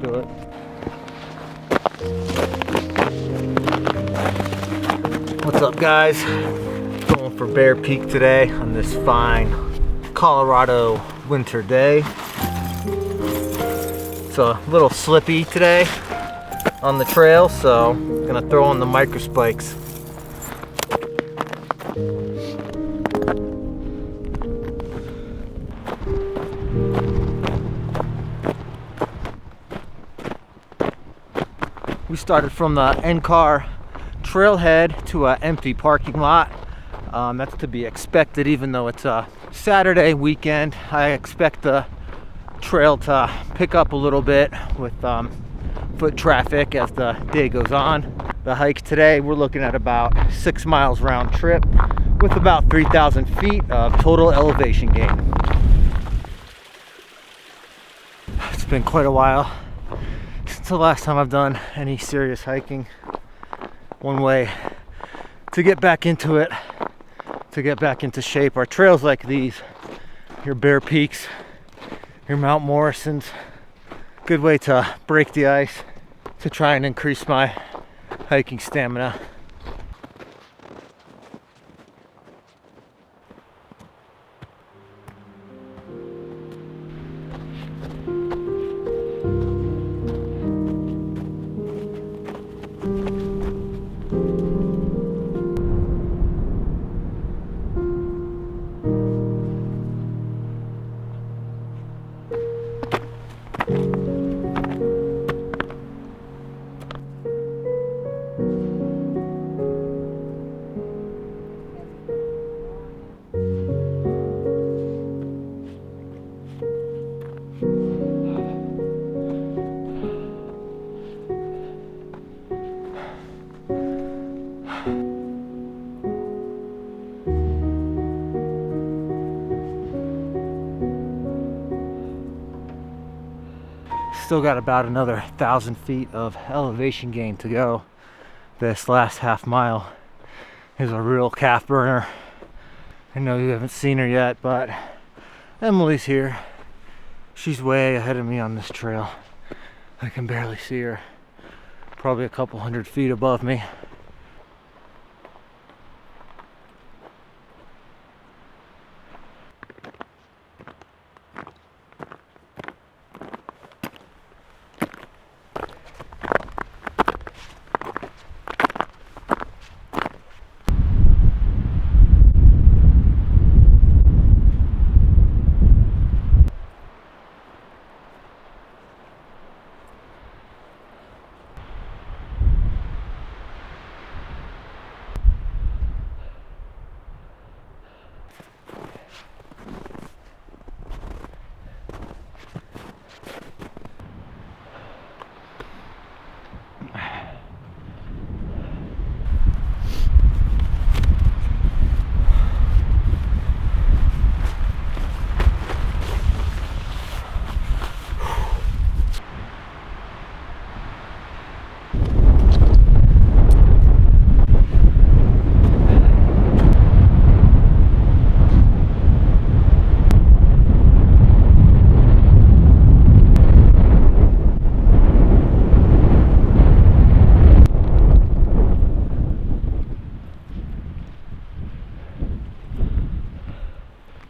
into it. What's up, guys? Going for Bear Peak today on this fine Colorado winter day. It's a little slippy today on the trail, so I'm gonna throw on the micro spikes. We started from the NCAR Trailhead to an empty parking lot. That's to be expected, even though it's a Saturday weekend. I expect the trail to pick up a little bit with foot traffic as the day goes on. The hike today, we're looking at about 6 miles round trip with about 3,000 feet of total elevation gain. It's been quite a while since the last time I've done any serious hiking. One way to get back into it, to get back into shape, are trails like these. Your Bear Peaks, your Mount Morrisons. Good way to break the ice, to try and increase my hiking stamina. Still got about another 1,000 feet of elevation gain to go. This last half mile is a real calf burner. I know you haven't seen her yet, but Emily's here. She's way ahead of me on this trail. I can barely see her. Probably a couple hundred feet above me.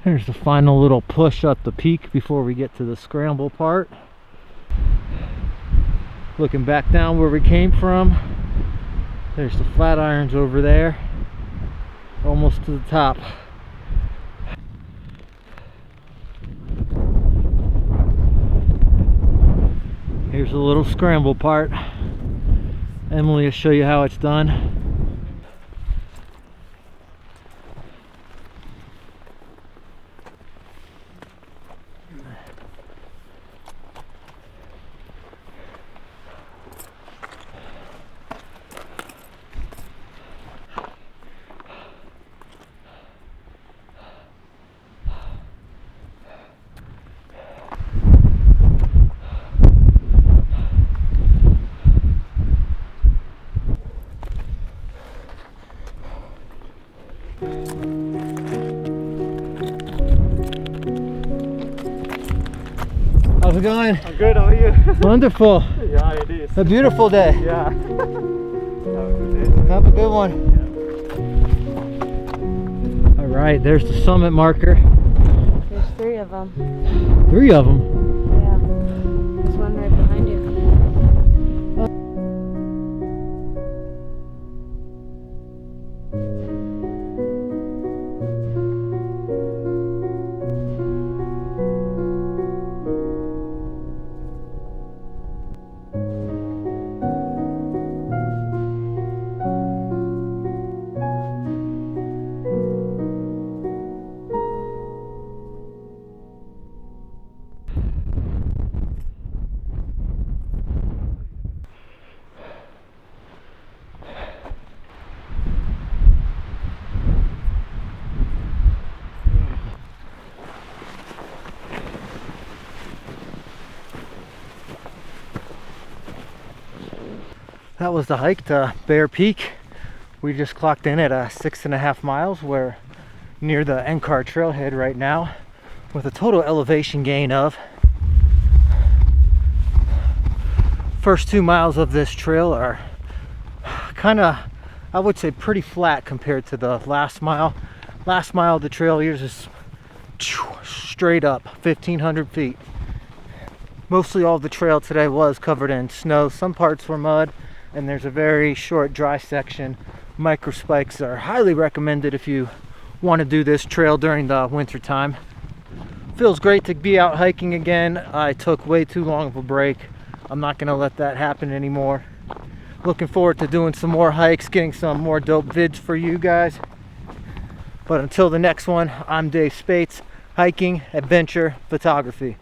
Here's the final little push up the peak before we get to the scramble part. Looking back down where we came from, there's the flat irons over there, almost to the top. Here's the little scramble part. Emily will show you how it's done. How's it going? I'm good, how are you? good. Wonderful. Yeah, it is. A beautiful day. Yeah. Have a good one. Yeah. All right, there's the summit marker. There's 3 of them. 3 of them? Yeah. There's one right behind you. That was the hike to Bear Peak. We just clocked in at 6.5 miles. We're near the NCAR Trailhead right now with a total elevation gain of. First 2 miles of this trail are kind of, I would say, pretty flat compared to the last mile. Last mile of the trail here is straight up 1,500 feet. Mostly all the trail today was covered in snow. Some parts were mud, and there's a very short dry section. Micro spikes are highly recommended if you want to do this trail during the winter time. Feels great to be out hiking again. I took way too long of a break. I'm not going to let that happen anymore. Looking forward to doing some more hikes, getting some more dope vids for you guys. But until the next one, I'm Dave Spates, hiking, adventure, photography.